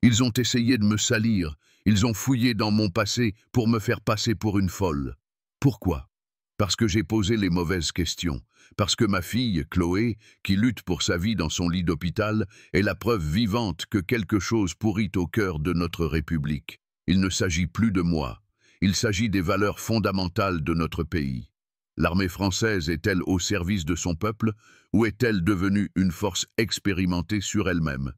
Ils ont essayé de me salir, ils ont fouillé dans mon passé pour me faire passer pour une folle. Pourquoi? Parce que j'ai posé les mauvaises questions. Parce que ma fille, Chloé, qui lutte pour sa vie dans son lit d'hôpital, est la preuve vivante que quelque chose pourrit au cœur de notre République. Il ne s'agit plus de moi. Il s'agit des valeurs fondamentales de notre pays. L'armée française est-elle au service de son peuple ou est-elle devenue une force expérimentée sur elle-même?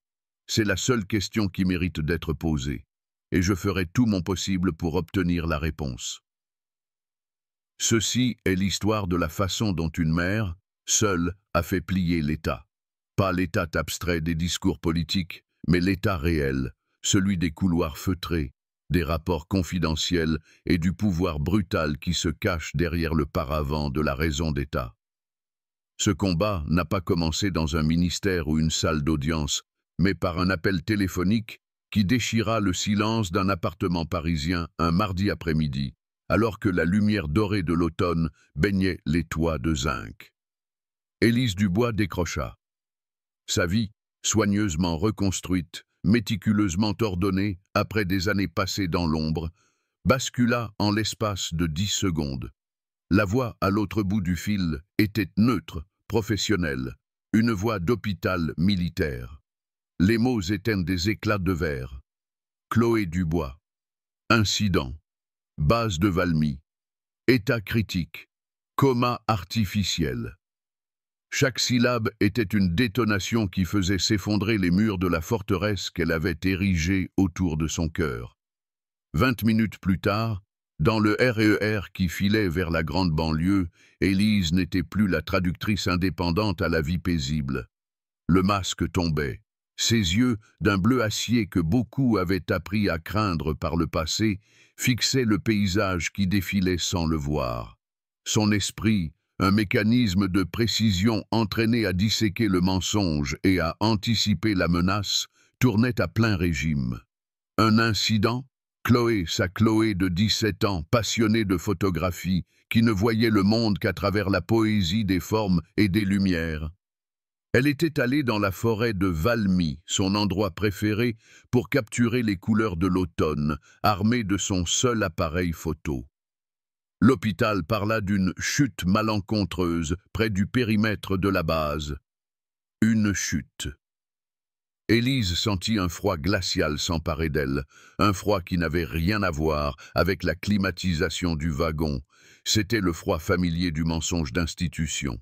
C'est la seule question qui mérite d'être posée. Et je ferai tout mon possible pour obtenir la réponse. Ceci est l'histoire de la façon dont une mère, seule, a fait plier l'État. Pas l'État abstrait des discours politiques, mais l'État réel, celui des couloirs feutrés, des rapports confidentiels et du pouvoir brutal qui se cache derrière le paravent de la raison d'État. Ce combat n'a pas commencé dans un ministère ou une salle d'audience, mais par un appel téléphonique qui déchira le silence d'un appartement parisien un mardi après-midi, alors que la lumière dorée de l'automne baignait les toits de zinc. Élise Dubois décrocha. Sa vie, soigneusement reconstruite, méticuleusement ordonnée, après des années passées dans l'ombre, bascula en l'espace de 10 secondes. La voix à l'autre bout du fil était neutre, professionnelle, une voix d'hôpital militaire. Les mots étaient des éclats de verre. Chloé Dubois. Incident. Base de Valmy. État critique. Coma artificiel. Chaque syllabe était une détonation qui faisait s'effondrer les murs de la forteresse qu'elle avait érigée autour de son cœur. 20 minutes plus tard, dans le RER qui filait vers la grande banlieue, Élise n'était plus la traductrice indépendante à la vie paisible. Le masque tombait. Ses yeux, d'un bleu acier que beaucoup avaient appris à craindre par le passé, fixaient le paysage qui défilait sans le voir. Son esprit, un mécanisme de précision entraîné à disséquer le mensonge et à anticiper la menace, tournait à plein régime. Un incident? Chloé, sa Chloé de 17 ans, passionnée de photographie, qui ne voyait le monde qu'à travers la poésie des formes et des lumières. Elle était allée dans la forêt de Valmy, son endroit préféré, pour capturer les couleurs de l'automne, armée de son seul appareil photo. L'hôpital parla d'une chute malencontreuse près du périmètre de la base. Une chute. Élise sentit un froid glacial s'emparer d'elle, un froid qui n'avait rien à voir avec la climatisation du wagon. C'était le froid familier du mensonge d'institution.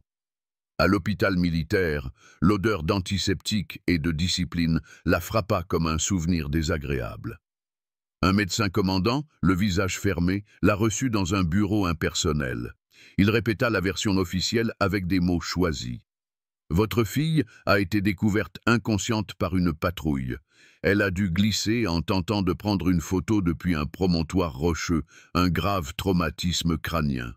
À l'hôpital militaire, l'odeur d'antiseptique et de discipline la frappa comme un souvenir désagréable. Un médecin commandant, le visage fermé, l'a reçu dans un bureau impersonnel. Il répéta la version officielle avec des mots choisis. Votre fille a été découverte inconsciente par une patrouille. Elle a dû glisser en tentant de prendre une photo depuis un promontoire rocheux, un grave traumatisme crânien.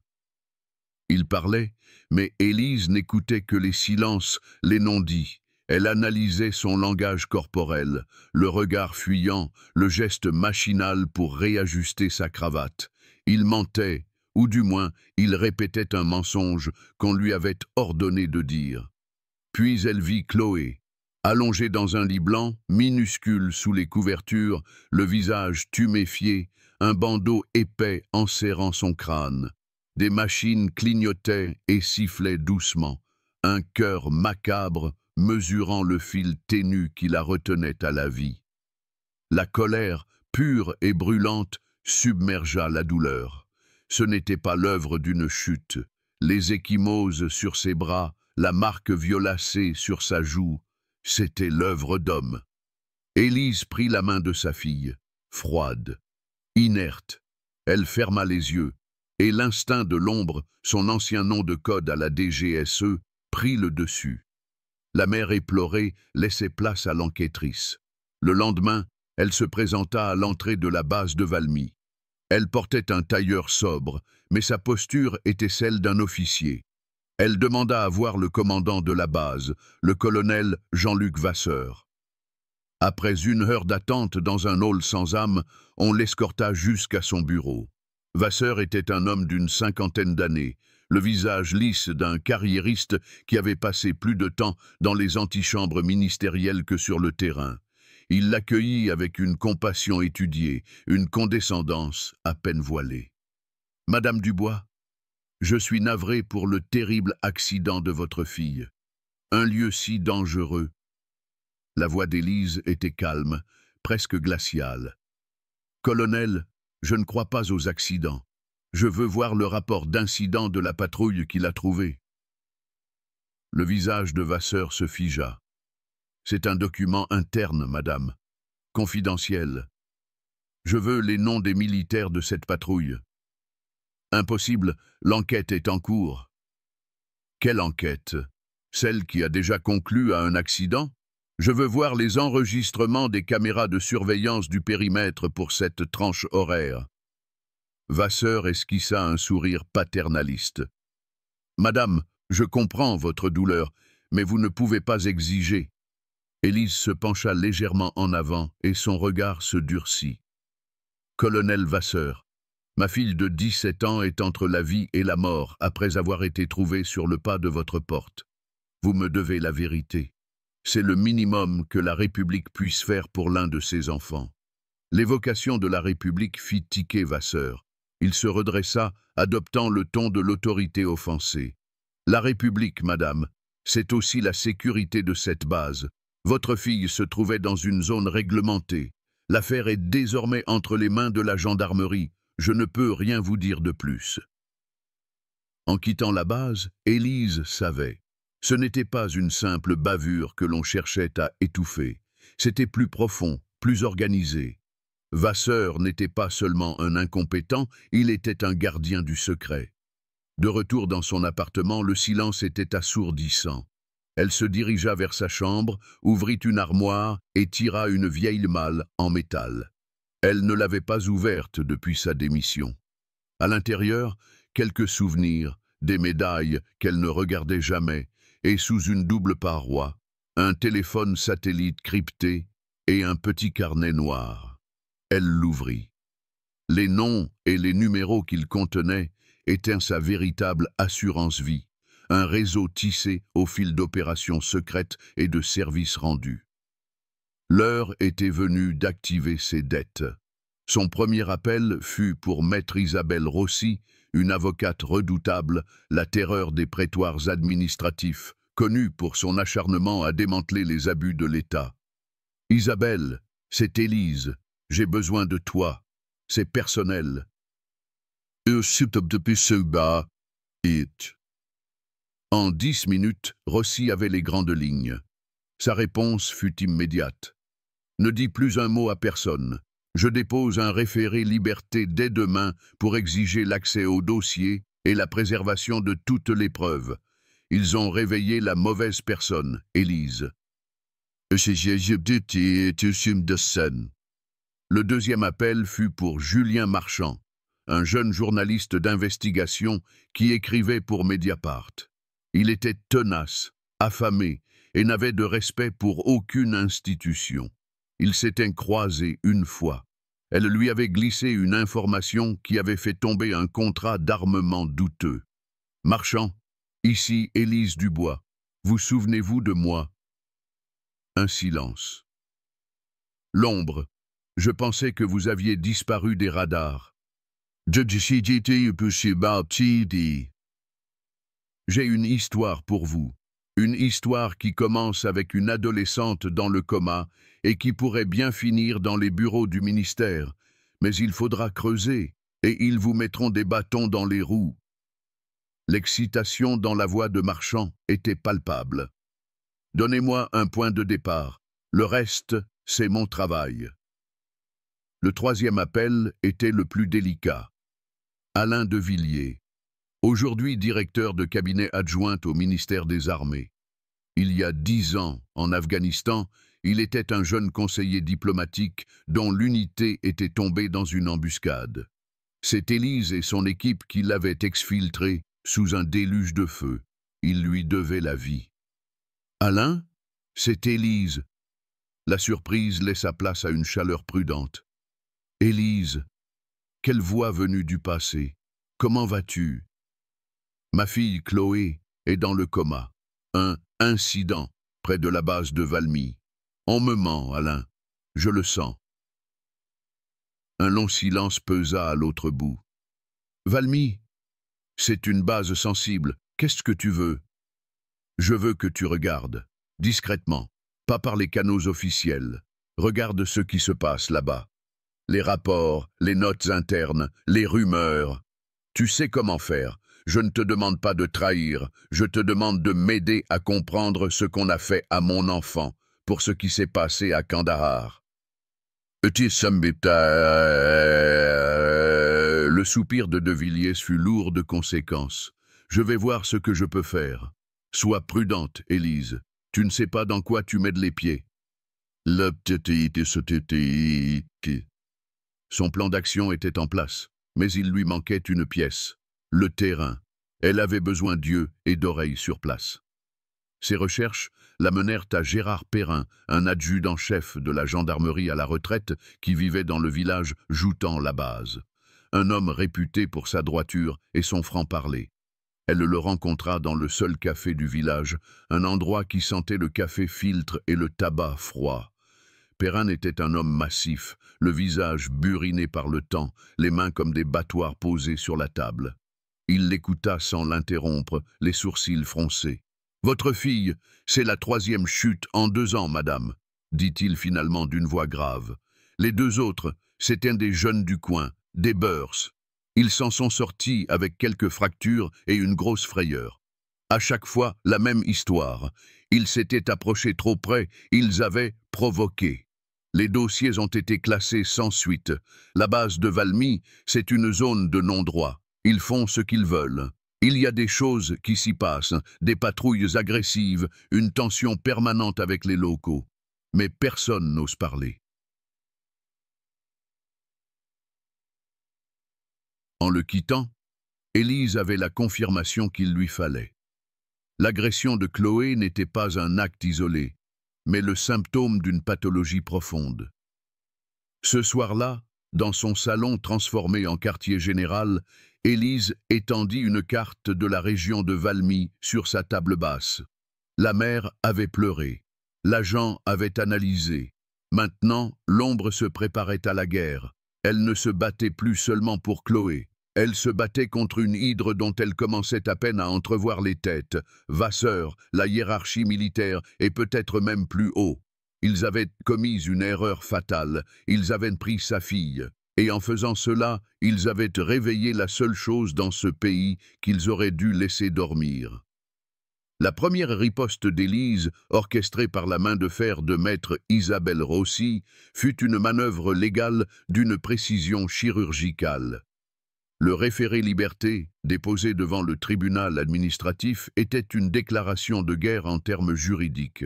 Il parlait, mais Élise n'écoutait que les silences, les non-dits. Elle analysait son langage corporel, le regard fuyant, le geste machinal pour réajuster sa cravate. Il mentait, ou du moins, il répétait un mensonge qu'on lui avait ordonné de dire. Puis elle vit Chloé, allongée dans un lit blanc, minuscule sous les couvertures, le visage tuméfié, un bandeau épais enserrant son crâne. Des machines clignotaient et sifflaient doucement, un cœur macabre mesurant le fil ténu qui la retenait à la vie. La colère, pure et brûlante, submergea la douleur. Ce n'était pas l'œuvre d'une chute. Les ecchymoses sur ses bras, la marque violacée sur sa joue, c'était l'œuvre d'homme. Élise prit la main de sa fille, froide, inerte. Elle ferma les yeux, et l'instinct de l'ombre, son ancien nom de code à la DGSE, prit le dessus. La mère éplorée laissait place à l'enquêtrice. Le lendemain, elle se présenta à l'entrée de la base de Valmy. Elle portait un tailleur sobre, mais sa posture était celle d'un officier. Elle demanda à voir le commandant de la base, le colonel Jean-Luc Vasseur. Après 1 heure d'attente dans un hall sans âme, on l'escorta jusqu'à son bureau. Vasseur était un homme d'une 50aine d'années, le visage lisse d'un carriériste qui avait passé plus de temps dans les antichambres ministérielles que sur le terrain. Il l'accueillit avec une compassion étudiée, une condescendance à peine voilée. « Madame Dubois, je suis navré pour le terrible accident de votre fille. Un lieu si dangereux. » La voix d'Élise était calme, presque glaciale. « Colonel, je ne crois pas aux accidents. Je veux voir le rapport d'incident de la patrouille qui l'a trouvée. » Le visage de Vasseur se figea. « C'est un document interne, madame. Confidentiel. Je veux les noms des militaires de cette patrouille. » « Impossible, l'enquête est en cours. » « Quelle enquête? Celle qui a déjà conclu à un accident? Je veux voir les enregistrements des caméras de surveillance du périmètre pour cette tranche horaire. » Vasseur esquissa un sourire paternaliste. « Madame, je comprends votre douleur, mais vous ne pouvez pas exiger. » Élise se pencha légèrement en avant et son regard se durcit. « Colonel Vasseur, ma fille de 17 ans est entre la vie et la mort après avoir été trouvée sur le pas de votre porte. Vous me devez la vérité. C'est le minimum que la République puisse faire pour l'un de ses enfants. » L'évocation de la République fit tiquer Vasseur. Il se redressa, adoptant le ton de l'autorité offensée. « La République, madame, c'est aussi la sécurité de cette base. Votre fille se trouvait dans une zone réglementée. L'affaire est désormais entre les mains de la gendarmerie. Je ne peux rien vous dire de plus. » En quittant la base, Élise savait. Ce n'était pas une simple bavure que l'on cherchait à étouffer. C'était plus profond, plus organisé. Vasseur n'était pas seulement un incompétent, il était un gardien du secret. De retour dans son appartement, le silence était assourdissant. Elle se dirigea vers sa chambre, ouvrit une armoire et tira une vieille malle en métal. Elle ne l'avait pas ouverte depuis sa démission. À l'intérieur, quelques souvenirs, des médailles qu'elle ne regardait jamais, et sous une double paroi, un téléphone satellite crypté et un petit carnet noir. Elle l'ouvrit. Les noms et les numéros qu'il contenait étaient sa véritable assurance-vie, un réseau tissé au fil d'opérations secrètes et de services rendus. L'heure était venue d'activer ses dettes. Son premier appel fut pour maître Isabelle Rossi, une avocate redoutable, la terreur des prétoires administratifs, connue pour son acharnement à démanteler les abus de l'État. « Isabelle, c'est Élise. J'ai besoin de toi. C'est personnel. » En 10 minutes, Rossi avait les grandes lignes. Sa réponse fut immédiate. « Ne dis plus un mot à personne. Je dépose un référé liberté dès demain pour exiger l'accès au dossier et la préservation de toutes les preuves. Ils ont réveillé la mauvaise personne, Élise. » Le deuxième appel fut pour Julien Marchand, un jeune journaliste d'investigation qui écrivait pour Mediapart. Il était tenace, affamé et n'avait de respect pour aucune institution. Ils s'étaient croisés une fois. Elle lui avait glissé une information qui avait fait tomber un contrat d'armement douteux. « Marchand, ici Élise Dubois. Vous souvenez-vous de moi ?» Un silence. « L'ombre. Je pensais que vous aviez disparu des radars. » J'ai une histoire pour vous. Une histoire qui commence avec une adolescente dans le coma et qui pourrait bien finir dans les bureaux du ministère. Mais il faudra creuser et ils vous mettront des bâtons dans les roues. L'excitation dans la voix de Marchand était palpable. « Donnez-moi un point de départ. Le reste, c'est mon travail. » Le troisième appel était le plus délicat. Alain de Villiers, aujourd'hui directeur de cabinet adjoint au ministère des Armées. Il y a 10 ans, en Afghanistan, il était un jeune conseiller diplomatique dont l'unité était tombée dans une embuscade. C'est Élise et son équipe qui l'avaient exfiltré sous un déluge de feu. Il lui devait la vie. « Alain, c'est Élise. » La surprise laissa place à une chaleur prudente. « Élise, quelle voix venue du passé. Comment vas-tu? » « Ma fille Chloé est dans le coma. Un incident près de la base de Valmy. On me ment, Alain. je le sens. Un long silence pesa à l'autre bout. Valmy, c'est une base sensible. Qu'est-ce que tu veux? Je veux que tu regardes, discrètement, pas par les canaux officiels. Regarde ce qui se passe là-bas. Les rapports, les notes internes, les rumeurs. Tu sais comment faire. Je ne te demande pas de trahir, je te demande de m'aider à comprendre ce qu'on a fait à mon enfant pour ce qui s'est passé à Kandahar. Le soupir de De Villiers fut lourd de conséquences. Je vais voir ce que je peux faire. Sois prudente, Élise. Tu ne sais pas dans quoi tu mènes les pieds. Son plan d'action était en place, mais il lui manquait une pièce. Le terrain. Elle avait besoin d'yeux et d'oreilles sur place. Ses recherches la menèrent à Gérard Perrin, un adjudant-chef de la gendarmerie à la retraite qui vivait dans le village Joutan-la-Base. Un homme réputé pour sa droiture et son franc-parler. Elle le rencontra dans le seul café du village, un endroit qui sentait le café filtre et le tabac froid. Perrin était un homme massif, le visage buriné par le temps, les mains comme des battoirs posés sur la table. Il l'écouta sans l'interrompre, les sourcils froncés. « Votre fille, c'est la 3e chute en 2 ans, madame, » dit-il finalement d'une voix grave. Les 2 autres, c'étaient des jeunes du coin, des beurs. Ils s'en sont sortis avec quelques fractures et une grosse frayeur. À chaque fois, la même histoire. Ils s'étaient approchés trop près, ils avaient provoqué. Les dossiers ont été classés sans suite. La base de Valmy, c'est une zone de non-droit. Ils font ce qu'ils veulent. Il y a des choses qui s'y passent, des patrouilles agressives, une tension permanente avec les locaux. Mais personne n'ose parler. En le quittant, Élise avait la confirmation qu'il lui fallait. L'agression de Chloé n'était pas un acte isolé, mais le symptôme d'une pathologie profonde. Ce soir-là, dans son salon transformé en quartier général, Élise étendit une carte de la région de Valmy sur sa table basse. La mère avait pleuré, l'agent avait analysé. Maintenant, l'ombre se préparait à la guerre. Elle ne se battait plus seulement pour Chloé. Elle se battait contre une hydre dont elle commençait à peine à entrevoir les têtes. Vasseur, la hiérarchie militaire et peut-être même plus haut. Ils avaient commis une erreur fatale, ils avaient pris sa fille. Et en faisant cela, ils avaient réveillé la seule chose dans ce pays qu'ils auraient dû laisser dormir. La première riposte d'Élise, orchestrée par la main de fer de maître Isabelle Rossi, fut une manœuvre légale d'une précision chirurgicale. Le référé liberté, déposé devant le tribunal administratif, était une déclaration de guerre en termes juridiques.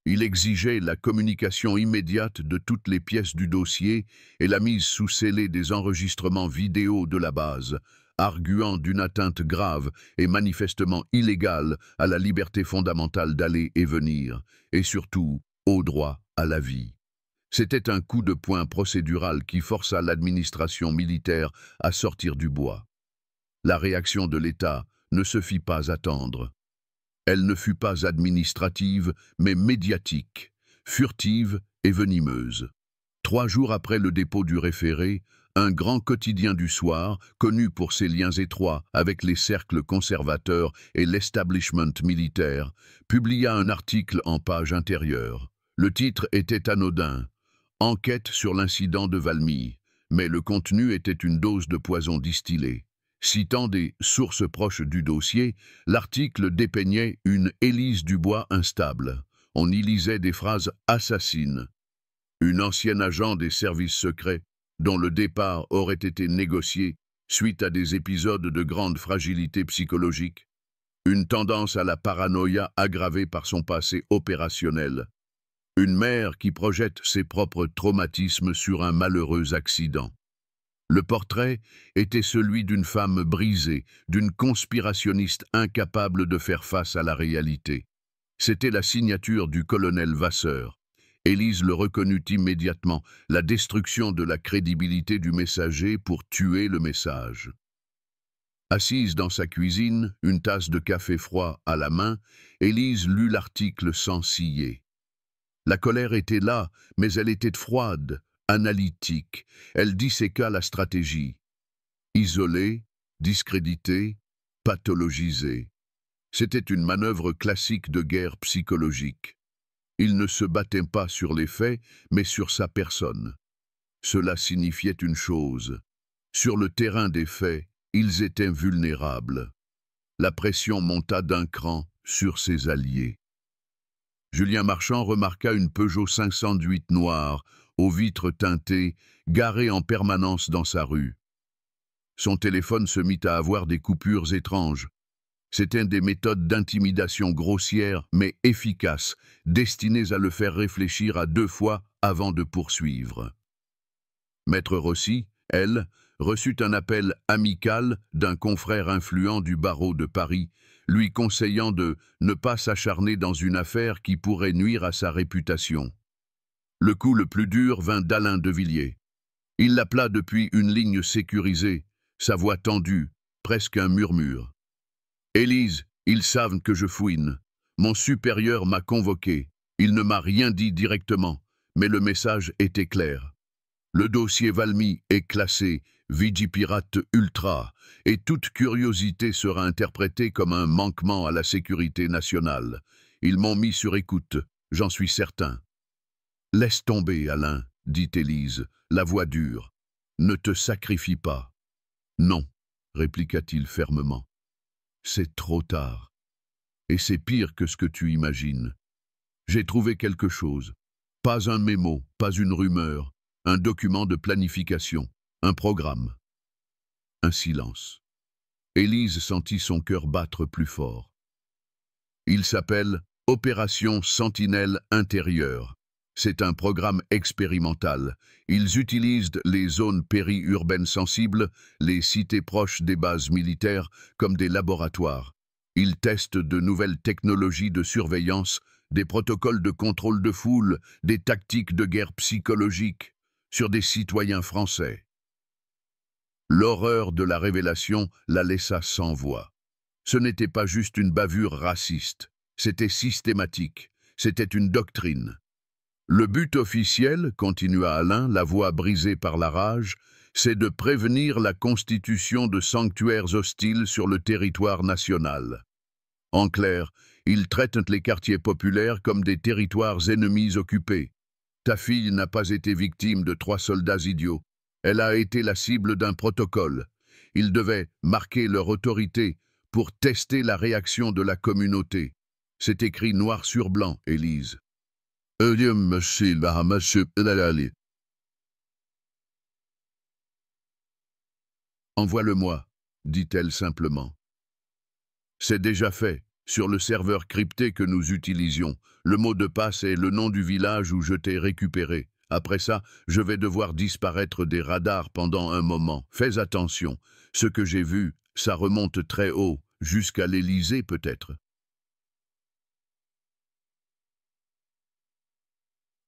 Il exigeait la communication immédiate de toutes les pièces du dossier et la mise sous scellé des enregistrements vidéo de la base, arguant d'une atteinte grave et manifestement illégale à la liberté fondamentale d'aller et venir, et surtout au droit à la vie. C'était un coup de poing procédural qui força l'administration militaire à sortir du bois. La réaction de l'État ne se fit pas attendre. Elle ne fut pas administrative, mais médiatique, furtive et venimeuse. 3 jours après le dépôt du référé, un grand quotidien du soir, connu pour ses liens étroits avec les cercles conservateurs et l'establishment militaire, publia un article en page intérieure. Le titre était anodin, « Enquête sur l'incident de Valmy », mais le contenu était une dose de poison distillé. Citant des sources proches du dossier, l'article dépeignait une Élise Dubois instable. On y lisait des phrases assassines. Une ancienne agent des services secrets, dont le départ aurait été négocié suite à des épisodes de grande fragilité psychologique. Une tendance à la paranoïa aggravée par son passé opérationnel. Une mère qui projette ses propres traumatismes sur un malheureux accident. Le portrait était celui d'une femme brisée, d'une conspirationniste incapable de faire face à la réalité. C'était la signature du colonel Vasseur. Élise le reconnut immédiatement, la destruction de la crédibilité du messager pour tuer le message. Assise dans sa cuisine, une tasse de café froid à la main, Élise lut l'article sans ciller. La colère était là, mais elle était froide, analytique. Elle disséqua la stratégie. Isolée, discréditée, pathologisée. C'était une manœuvre classique de guerre psychologique. Il ne se battait pas sur les faits, mais sur sa personne. Cela signifiait une chose. Sur le terrain des faits, ils étaient vulnérables. La pression monta d'un cran sur ses alliés. Julien Marchand remarqua une Peugeot 508 noire, aux vitres teintées, garée en permanence dans sa rue. Son téléphone se mit à avoir des coupures étranges. C'étaient des méthodes d'intimidation grossières mais efficaces, destinées à le faire réfléchir à 2 fois avant de poursuivre. Maître Rossi, elle, reçut un appel amical d'un confrère influent du barreau de Paris, lui conseillant de ne pas s'acharner dans une affaire qui pourrait nuire à sa réputation. Le coup le plus dur vint d'Alain Devilliers. Il l'appela depuis une ligne sécurisée, sa voix tendue, presque un murmure. « Élise, ils savent que je fouine. Mon supérieur m'a convoqué. Il ne m'a rien dit directement, mais le message était clair. Le dossier Valmy est classé Vigipirate Ultra et toute curiosité sera interprétée comme un manquement à la sécurité nationale. Ils m'ont mis sur écoute, j'en suis certain. »« Laisse tomber, Alain, dit Élise, la voix dure. Ne te sacrifie pas. »« Non, répliqua-t-il fermement. C'est trop tard. Et c'est pire que ce que tu imagines. J'ai trouvé quelque chose. Pas un mémo, pas une rumeur. Un document de planification, un programme. Un silence. Élise sentit son cœur battre plus fort. Il s'appelle Opération Sentinelle Intérieure. C'est un programme expérimental. Ils utilisent les zones périurbaines sensibles, les cités proches des bases militaires, comme des laboratoires. Ils testent de nouvelles technologies de surveillance, des protocoles de contrôle de foule, des tactiques de guerre psychologique sur des citoyens français. L'horreur de la révélation la laissa sans voix. Ce n'était pas juste une bavure raciste, c'était systématique, c'était une doctrine. Le but officiel, continua Alain, la voix brisée par la rage, c'est de prévenir la constitution de sanctuaires hostiles sur le territoire national. En clair, ils traitent les quartiers populaires comme des territoires ennemis occupés. Ta fille n'a pas été victime de 3 soldats idiots. Elle a été la cible d'un protocole. Ils devaient marquer leur autorité pour tester la réaction de la communauté. C'est écrit noir sur blanc, Élise. Envoie-le-moi, dit-elle simplement. C'est déjà fait. Sur le serveur crypté que nous utilisions, le mot de passe est le nom du village où je t'ai récupéré. Après ça, je vais devoir disparaître des radars pendant un moment. Fais attention. Ce que j'ai vu, ça remonte très haut, jusqu'à l'Élysée peut-être.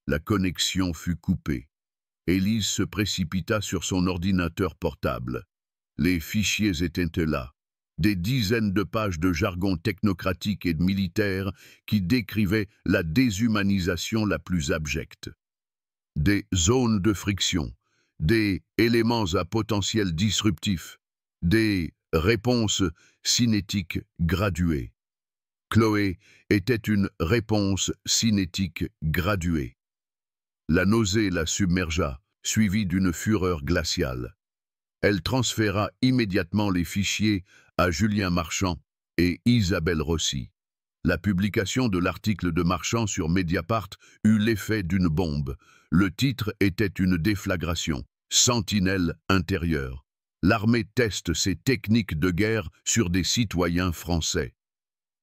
La connexion fut coupée. Élise se précipita sur son ordinateur portable. Les fichiers étaient là. Des dizaines de pages de jargon technocratique et militaire qui décrivaient la déshumanisation la plus abjecte. Des zones de friction, des éléments à potentiel disruptif, des réponses cinétiques graduées. Chloé était une réponse cinétique graduée. La nausée la submergea, suivie d'une fureur glaciale. Elle transféra immédiatement les fichiers à Julien Marchand et Isabelle Rossi. La publication de l'article de Marchand sur Mediapart eut l'effet d'une bombe. Le titre était une déflagration. Sentinelle intérieure. L'armée teste ses techniques de guerre sur des citoyens français.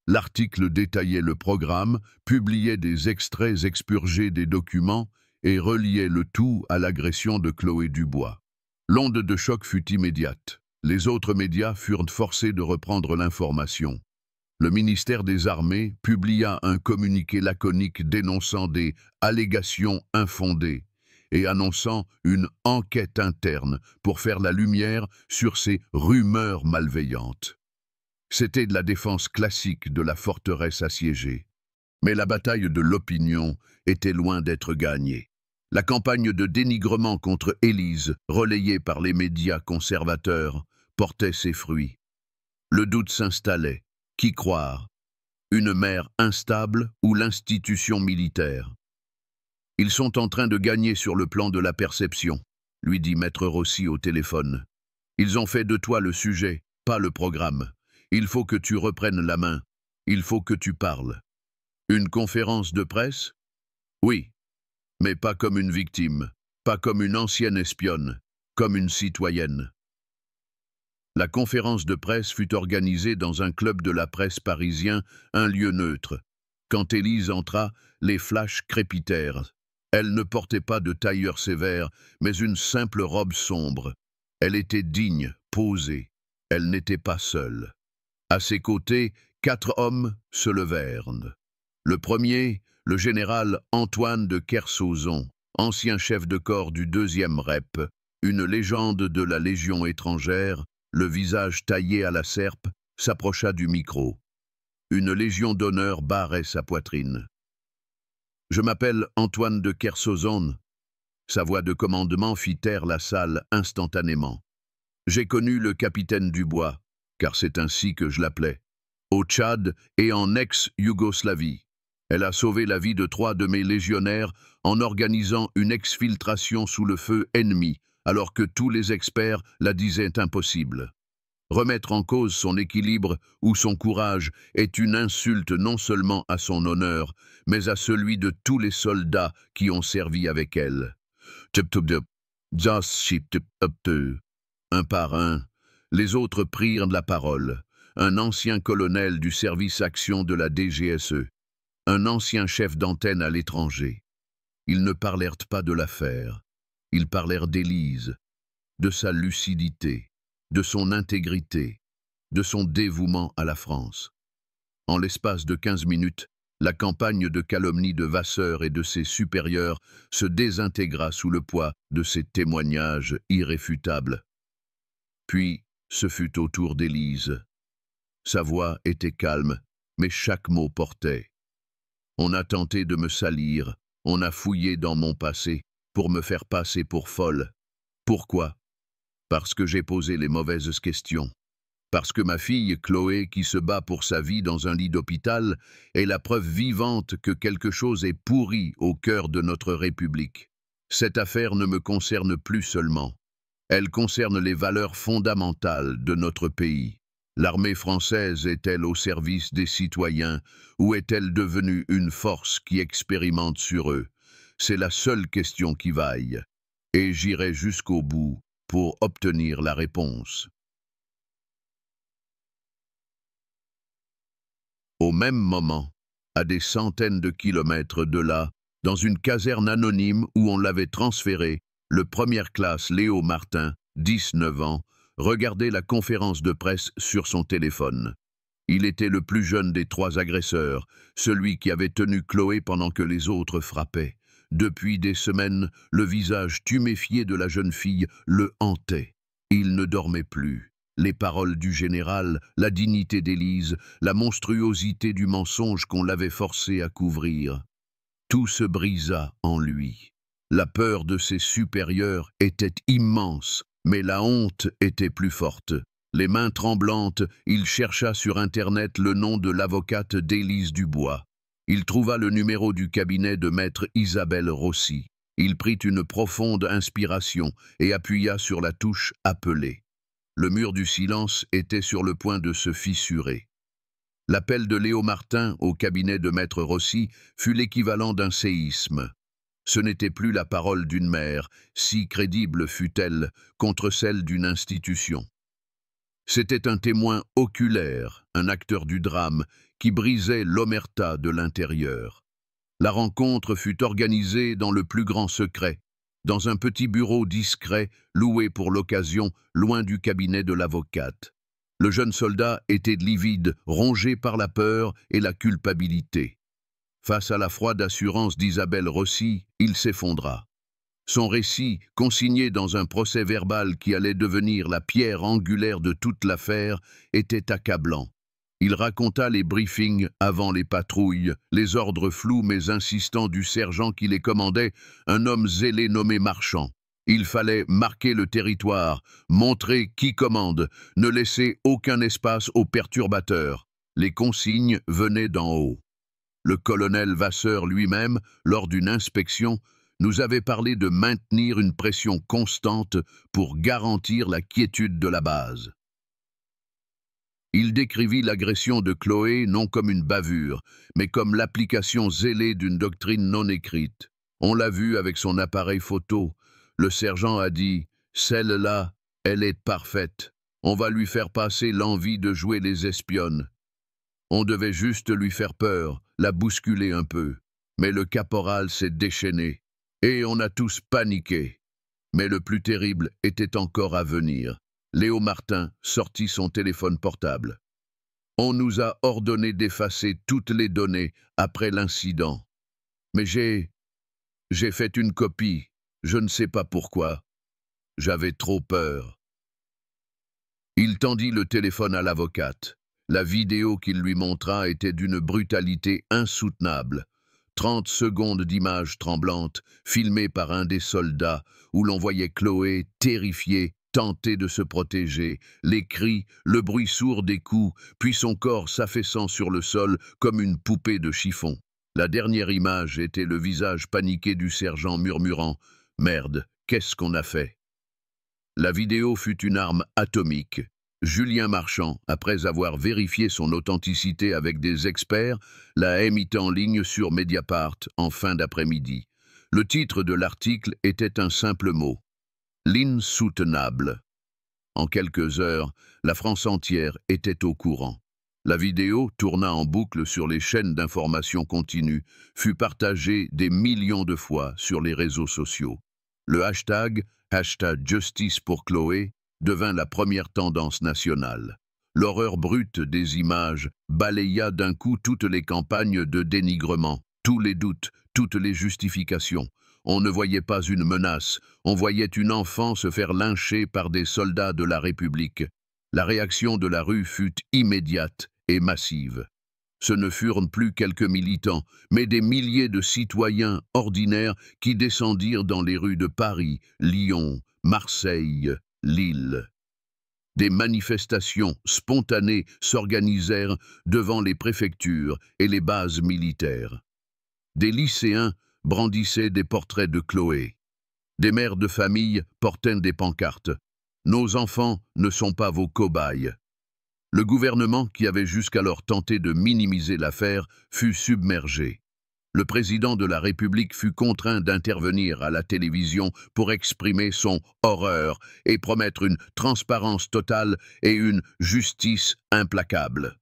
L'article détaillait le programme, publiait des extraits expurgés des documents et reliait le tout à l'agression de Chloé Dubois. L'onde de choc fut immédiate. Les autres médias furent forcés de reprendre l'information. Le ministère des Armées publia un communiqué laconique dénonçant des allégations infondées et annonçant une enquête interne pour faire la lumière sur ces rumeurs malveillantes. C'était de la défense classique de la forteresse assiégée. Mais la bataille de l'opinion était loin d'être gagnée. La campagne de dénigrement contre Élise, relayée par les médias conservateurs, portait ses fruits. Le doute s'installait. Qui croire? Une mère instable ou l'institution militaire? Ils sont en train de gagner sur le plan de la perception, lui dit Maître Rossi au téléphone. Ils ont fait de toi le sujet, pas le programme. Il faut que tu reprennes la main. Il faut que tu parles. Une conférence de presse? Oui, mais pas comme une victime, pas comme une ancienne espionne, comme une citoyenne. La conférence de presse fut organisée dans un club de la presse parisien, un lieu neutre. Quand Élise entra, les flashs crépitèrent. Elle ne portait pas de tailleur sévère, mais une simple robe sombre. Elle était digne, posée. Elle n'était pas seule. À ses côtés, 4 hommes se levèrent. Le premier, le général Antoine de Kersozon, ancien chef de corps du 2e REP, une légende de la Légion étrangère, le visage taillé à la serpe, s'approcha du micro. Une légion d'honneur barrait sa poitrine. « Je m'appelle Antoine de Kersozon. » Sa voix de commandement fit taire la salle instantanément. « J'ai connu le capitaine Dubois, car c'est ainsi que je l'appelais, au Tchad et en ex-Yougoslavie. Elle a sauvé la vie de 3 de mes légionnaires en organisant une exfiltration sous le feu ennemi, alors que tous les experts la disaient impossible. Remettre en cause son équilibre ou son courage est une insulte non seulement à son honneur, mais à celui de tous les soldats qui ont servi avec elle. Un par un, les autres prirent la parole. Un ancien colonel du service action de la DGSE, un ancien chef d'antenne à l'étranger. Ils ne parlèrent pas de l'affaire. Ils parlèrent d'Élise, de sa lucidité, de son intégrité, de son dévouement à la France. En l'espace de 15 minutes, la campagne de calomnie de Vasseur et de ses supérieurs se désintégra sous le poids de ces témoignages irréfutables. Puis, ce fut au tour d'Élise. Sa voix était calme, mais chaque mot portait. On a tenté de me salir, on a fouillé dans mon passé pour me faire passer pour folle. Pourquoi? Parce que j'ai posé les mauvaises questions. Parce que ma fille, Chloé, qui se bat pour sa vie dans un lit d'hôpital, est la preuve vivante que quelque chose est pourri au cœur de notre République. Cette affaire ne me concerne plus seulement. Elle concerne les valeurs fondamentales de notre pays. L'armée française est-elle au service des citoyens ou est-elle devenue une force qui expérimente sur eux? C'est la seule question qui vaille. Et j'irai jusqu'au bout pour obtenir la réponse. Au même moment, à des centaines de kilomètres de là, dans une caserne anonyme où on l'avait transféré, le première classe Léo Martin, 19 ans, regardait la conférence de presse sur son téléphone. Il était le plus jeune des 3 agresseurs, celui qui avait tenu Chloé pendant que les autres frappaient. Depuis des semaines, le visage tuméfié de la jeune fille le hantait. Il ne dormait plus. Les paroles du général, la dignité d'Élise, la monstruosité du mensonge qu'on l'avait forcé à couvrir. Tout se brisa en lui. La peur de ses supérieurs était immense, mais la honte était plus forte. Les mains tremblantes, il chercha sur Internet le nom de l'avocate d'Élise Dubois. Il trouva le numéro du cabinet de maître Isabelle Rossi. Il prit une profonde inspiration et appuya sur la touche « Appeler ». Le mur du silence était sur le point de se fissurer. L'appel de Léo Martin au cabinet de maître Rossi fut l'équivalent d'un séisme. Ce n'était plus la parole d'une mère, si crédible fût-elle, contre celle d'une institution. C'était un témoin oculaire, un acteur du drame, qui brisait l'omerta de l'intérieur. La rencontre fut organisée dans le plus grand secret, dans un petit bureau discret, loué pour l'occasion, loin du cabinet de l'avocate. Le jeune soldat était livide, rongé par la peur et la culpabilité. Face à la froide assurance d'Isabelle Rossi, il s'effondra. Son récit, consigné dans un procès-verbal qui allait devenir la pierre angulaire de toute l'affaire, était accablant. Il raconta les briefings avant les patrouilles, les ordres flous mais insistants du sergent qui les commandait, un homme zélé nommé Marchand. Il fallait marquer le territoire, montrer qui commande, ne laisser aucun espace aux perturbateurs. Les consignes venaient d'en haut. Le colonel Vasseur lui-même, lors d'une inspection, nous avait parlé de maintenir une pression constante pour garantir la quiétude de la base. Il décrivit l'agression de Chloé non comme une bavure, mais comme l'application zélée d'une doctrine non écrite. On l'a vu avec son appareil photo. Le sergent a dit « Celle-là, elle est parfaite. On va lui faire passer l'envie de jouer les espionnes. » On devait juste lui faire peur, la bousculer un peu. Mais le caporal s'est déchaîné. Et on a tous paniqué. Mais le plus terrible était encore à venir. Léo Martin sortit son téléphone portable. On nous a ordonné d'effacer toutes les données après l'incident. Mais j'ai fait une copie. Je ne sais pas pourquoi. J'avais trop peur. Il tendit le téléphone à l'avocate. La vidéo qu'il lui montra était d'une brutalité insoutenable. 30 secondes d'images tremblantes, filmées par un des soldats, où l'on voyait Chloé, terrifiée, tenter de se protéger, les cris, le bruit sourd des coups, puis son corps s'affaissant sur le sol comme une poupée de chiffon. La dernière image était le visage paniqué du sergent murmurant « Merde, qu'est-ce qu'on a fait ?» La vidéo fut une arme atomique. Julien Marchand, après avoir vérifié son authenticité avec des experts, la mit en ligne sur Mediapart en fin d'après-midi. Le titre de l'article était un simple mot. L'insoutenable. En quelques heures, la France entière était au courant. La vidéo tourna en boucle sur les chaînes d'information continue, fut partagée des millions de fois sur les réseaux sociaux. Le hashtag Justice pour Chloé devint la première tendance nationale. L'horreur brute des images balaya d'un coup toutes les campagnes de dénigrement, tous les doutes, toutes les justifications. On ne voyait pas une menace, on voyait une enfant se faire lyncher par des soldats de la République. La réaction de la rue fut immédiate et massive. Ce ne furent plus quelques militants, mais des milliers de citoyens ordinaires qui descendirent dans les rues de Paris, Lyon, Marseille, Lille. Des manifestations spontanées s'organisèrent devant les préfectures et les bases militaires. Des lycéens brandissaient des portraits de Chloé. Des mères de famille portaient des pancartes. « Nos enfants ne sont pas vos cobayes ». Le gouvernement, qui avait jusqu'alors tenté de minimiser l'affaire, fut submergé. Le président de la République fut contraint d'intervenir à la télévision pour exprimer son horreur et promettre une transparence totale et une justice implacable.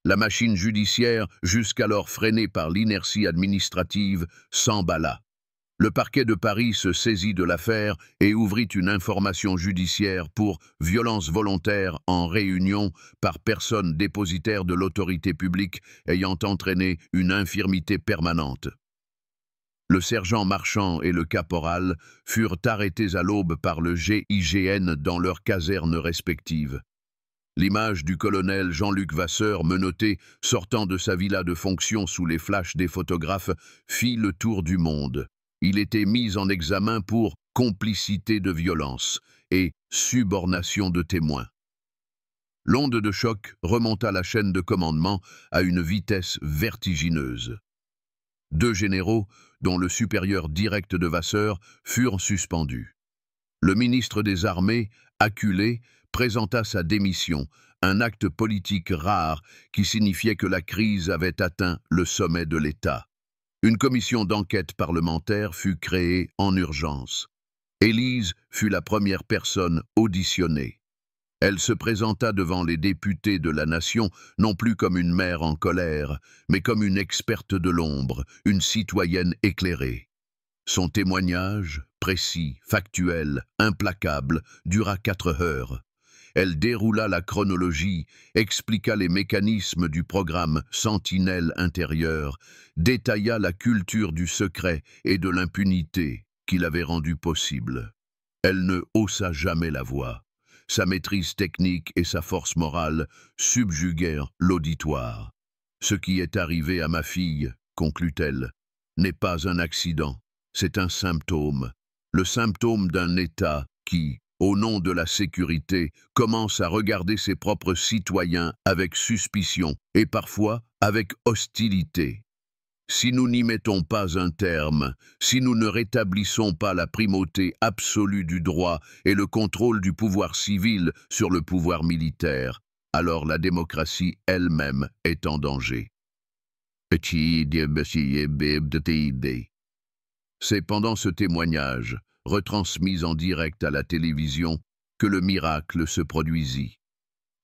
La machine judiciaire, jusqu'alors freinée par l'inertie administrative, s'emballa. Le parquet de Paris se saisit de l'affaire et ouvrit une information judiciaire pour violence volontaire en réunion par personne dépositaire de l'autorité publique ayant entraîné une infirmité permanente. Le sergent Marchand et le caporal furent arrêtés à l'aube par le GIGN dans leurs casernes respectives. L'image du colonel Jean-Luc Vasseur, menotté, sortant de sa villa de fonction sous les flashs des photographes, fit le tour du monde. Il était mis en examen pour complicité de violence et subornation de témoins. L'onde de choc remonta la chaîne de commandement à une vitesse vertigineuse. 2 généraux, dont le supérieur direct de Vasseur, furent suspendus. Le ministre des Armées, acculé, présenta sa démission, un acte politique rare qui signifiait que la crise avait atteint le sommet de l'État. Une commission d'enquête parlementaire fut créée en urgence. Élise fut la première personne auditionnée. Elle se présenta devant les députés de la nation non plus comme une mère en colère, mais comme une experte de l'ombre, une citoyenne éclairée. Son témoignage, précis, factuel, implacable, dura 4 heures. Elle déroula la chronologie, expliqua les mécanismes du programme Sentinelle intérieure, détailla la culture du secret et de l'impunité qui l'avait rendu possible. Elle ne haussa jamais la voix. Sa maîtrise technique et sa force morale subjuguèrent l'auditoire. « Ce qui est arrivé à ma fille, conclut-elle, n'est pas un accident, c'est un symptôme. Le symptôme d'un État qui, au nom de la sécurité, commence à regarder ses propres citoyens avec suspicion et parfois avec hostilité. Si nous n'y mettons pas un terme, si nous ne rétablissons pas la primauté absolue du droit et le contrôle du pouvoir civil sur le pouvoir militaire, alors la démocratie elle-même est en danger. » C'est pendant ce témoignage, retransmis en direct à la télévision, que le miracle se produisit.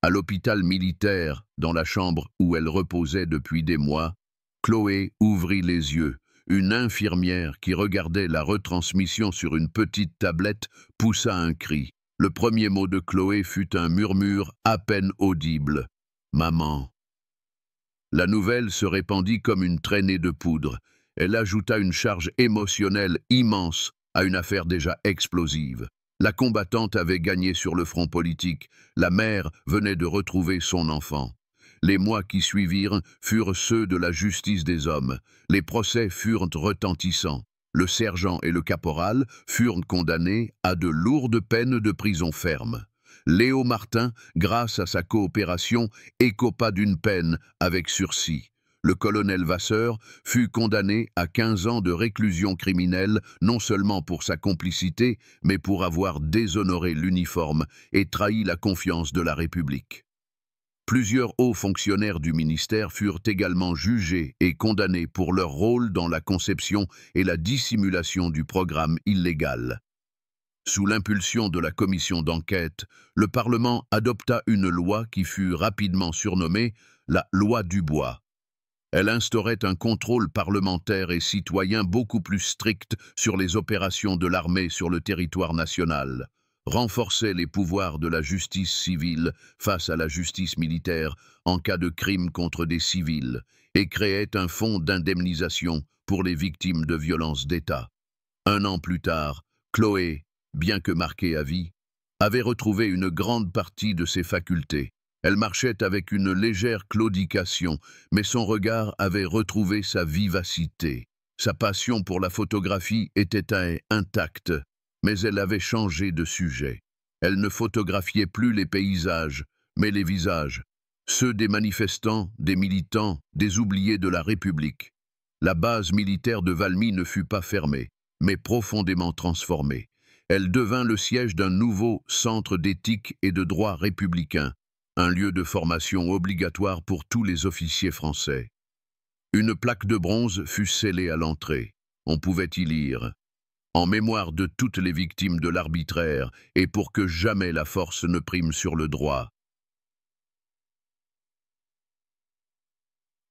À l'hôpital militaire, dans la chambre où elle reposait depuis des mois, Chloé ouvrit les yeux. Une infirmière qui regardait la retransmission sur une petite tablette poussa un cri. Le premier mot de Chloé fut un murmure à peine audible. « Maman ». La nouvelle se répandit comme une traînée de poudre. Elle ajouta une charge émotionnelle immense à une affaire déjà explosive. La combattante avait gagné sur le front politique. La mère venait de retrouver son enfant. Les mois qui suivirent furent ceux de la justice des hommes. Les procès furent retentissants. Le sergent et le caporal furent condamnés à de lourdes peines de prison ferme. Léo Martin, grâce à sa coopération, écopa d'une peine avec sursis. Le colonel Vasseur fut condamné à 15 ans de réclusion criminelle, non seulement pour sa complicité, mais pour avoir déshonoré l'uniforme et trahi la confiance de la République. Plusieurs hauts fonctionnaires du ministère furent également jugés et condamnés pour leur rôle dans la conception et la dissimulation du programme illégal. Sous l'impulsion de la commission d'enquête, le Parlement adopta une loi qui fut rapidement surnommée la loi Dubois. Elle instaurait un contrôle parlementaire et citoyen beaucoup plus strict sur les opérations de l'armée sur le territoire national, renforçait les pouvoirs de la justice civile face à la justice militaire en cas de crimes contre des civils et créait un fonds d'indemnisation pour les victimes de violences d'État. 1 an plus tard, Chloé, bien que marquée à vie, avait retrouvé une grande partie de ses facultés. Elle marchait avec une légère claudication, mais son regard avait retrouvé sa vivacité. Sa passion pour la photographie était intacte, mais elle avait changé de sujet. Elle ne photographiait plus les paysages, mais les visages, ceux des manifestants, des militants, des oubliés de la République. La base militaire de Valmy ne fut pas fermée, mais profondément transformée. Elle devint le siège d'un nouveau centre d'éthique et de droit républicain, un lieu de formation obligatoire pour tous les officiers français. Une plaque de bronze fut scellée à l'entrée. On pouvait y lire « En mémoire de toutes les victimes de l'arbitraire et pour que jamais la force ne prime sur le droit ».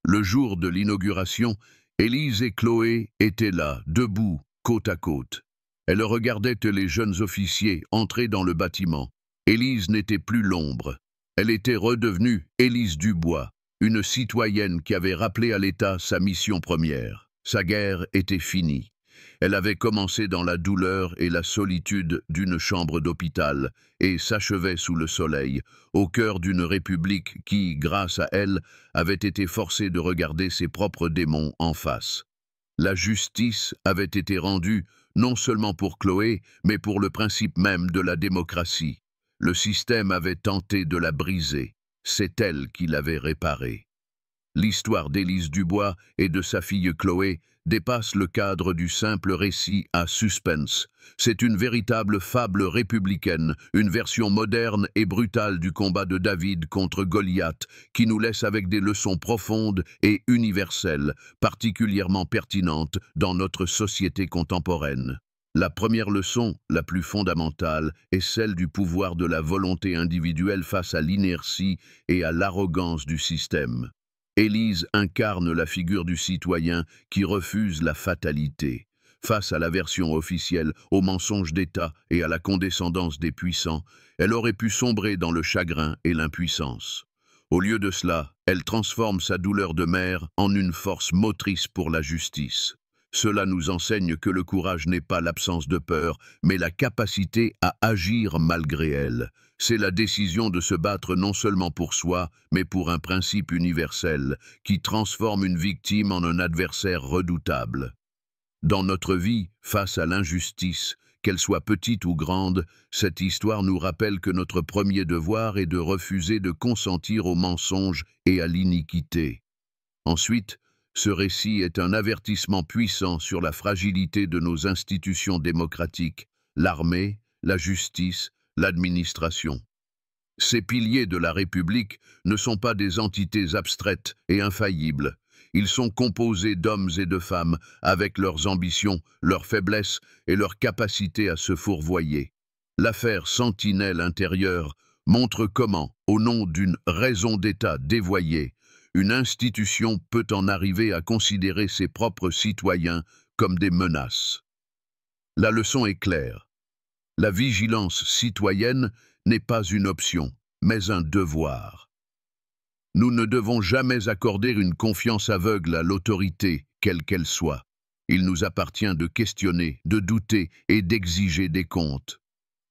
Le jour de l'inauguration, Élise et Chloé étaient là, debout, côte à côte. Elles regardaient les jeunes officiers entrer dans le bâtiment. Élise n'était plus l'ombre. Elle était redevenue Élise Dubois, une citoyenne qui avait rappelé à l'État sa mission première. Sa guerre était finie. Elle avait commencé dans la douleur et la solitude d'une chambre d'hôpital et s'achevait sous le soleil, au cœur d'une république qui, grâce à elle, avait été forcée de regarder ses propres démons en face. La justice avait été rendue non seulement pour Chloé, mais pour le principe même de la démocratie. Le système avait tenté de la briser. C'est elle qui l'avait réparée. L'histoire d'Élise Dubois et de sa fille Chloé dépasse le cadre du simple récit à suspense. C'est une véritable fable républicaine, une version moderne et brutale du combat de David contre Goliath, qui nous laisse avec des leçons profondes et universelles, particulièrement pertinentes dans notre société contemporaine. La première leçon, la plus fondamentale, est celle du pouvoir de la volonté individuelle face à l'inertie et à l'arrogance du système. Élise incarne la figure du citoyen qui refuse la fatalité. Face à la version officielle, aux mensonges d'État et à la condescendance des puissants, elle aurait pu sombrer dans le chagrin et l'impuissance. Au lieu de cela, elle transforme sa douleur de mère en une force motrice pour la justice. Cela nous enseigne que le courage n'est pas l'absence de peur, mais la capacité à agir malgré elle. C'est la décision de se battre non seulement pour soi, mais pour un principe universel qui transforme une victime en un adversaire redoutable. Dans notre vie, face à l'injustice, qu'elle soit petite ou grande, cette histoire nous rappelle que notre premier devoir est de refuser de consentir au mensonge et à l'iniquité. Ensuite, ce récit est un avertissement puissant sur la fragilité de nos institutions démocratiques, l'armée, la justice, l'administration. Ces piliers de la République ne sont pas des entités abstraites et infaillibles. Ils sont composés d'hommes et de femmes avec leurs ambitions, leurs faiblesses et leur capacité à se fourvoyer. L'affaire Sentinelle intérieure montre comment, au nom d'une raison d'État dévoyée, une institution peut en arriver à considérer ses propres citoyens comme des menaces. La leçon est claire. La vigilance citoyenne n'est pas une option, mais un devoir. Nous ne devons jamais accorder une confiance aveugle à l'autorité, quelle qu'elle soit. Il nous appartient de questionner, de douter et d'exiger des comptes.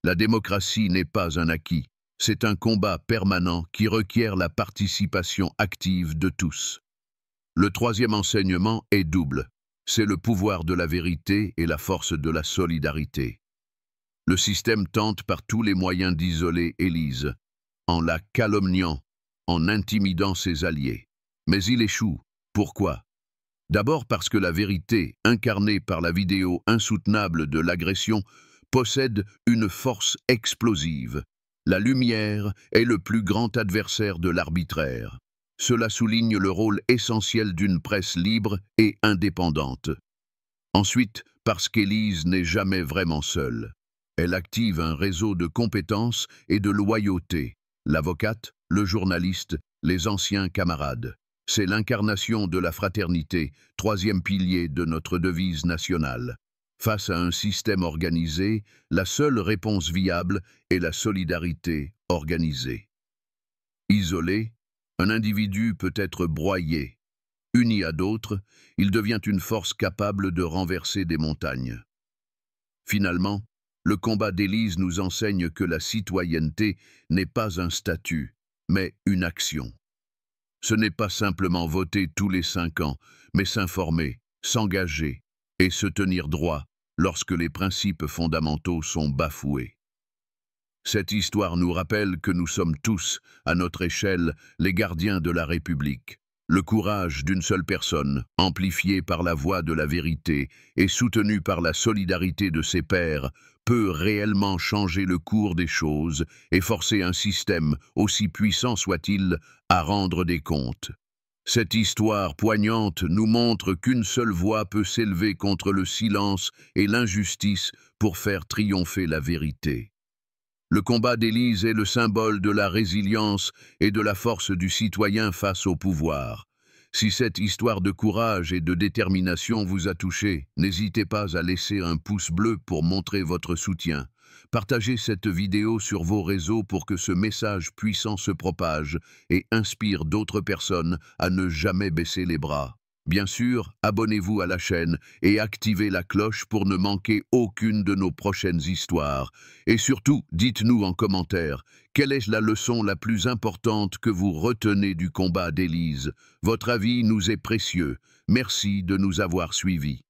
La démocratie n'est pas un acquis. C'est un combat permanent qui requiert la participation active de tous. Le troisième enseignement est double. C'est le pouvoir de la vérité et la force de la solidarité. Le système tente par tous les moyens d'isoler Élise, en la calomniant, en intimidant ses alliés. Mais il échoue. Pourquoi? D'abord parce que la vérité, incarnée par la vidéo insoutenable de l'agression, possède une force explosive. La lumière est le plus grand adversaire de l'arbitraire. Cela souligne le rôle essentiel d'une presse libre et indépendante. Ensuite, parce qu'Élise n'est jamais vraiment seule. Elle active un réseau de compétences et de loyauté. L'avocate, le journaliste, les anciens camarades. C'est l'incarnation de la fraternité, troisième pilier de notre devise nationale. Face à un système organisé, la seule réponse viable est la solidarité organisée. Isolé, un individu peut être broyé. Uni à d'autres, il devient une force capable de renverser des montagnes. Finalement, le combat d'Élise nous enseigne que la citoyenneté n'est pas un statut, mais une action. Ce n'est pas simplement voter tous les 5 ans, mais s'informer, s'engager et se tenir droit lorsque les principes fondamentaux sont bafoués. Cette histoire nous rappelle que nous sommes tous, à notre échelle, les gardiens de la République. Le courage d'une seule personne, amplifié par la voix de la vérité et soutenu par la solidarité de ses pairs, peut réellement changer le cours des choses et forcer un système, aussi puissant soit-il, à rendre des comptes. Cette histoire poignante nous montre qu'une seule voix peut s'élever contre le silence et l'injustice pour faire triompher la vérité. Le combat d'Élise est le symbole de la résilience et de la force du citoyen face au pouvoir. Si cette histoire de courage et de détermination vous a touché, n'hésitez pas à laisser un pouce bleu pour montrer votre soutien. Partagez cette vidéo sur vos réseaux pour que ce message puissant se propage et inspire d'autres personnes à ne jamais baisser les bras. Bien sûr, abonnez-vous à la chaîne et activez la cloche pour ne manquer aucune de nos prochaines histoires. Et surtout, dites-nous en commentaire, quelle est la leçon la plus importante que vous retenez du combat d'Élise? Votre avis nous est précieux. Merci de nous avoir suivis.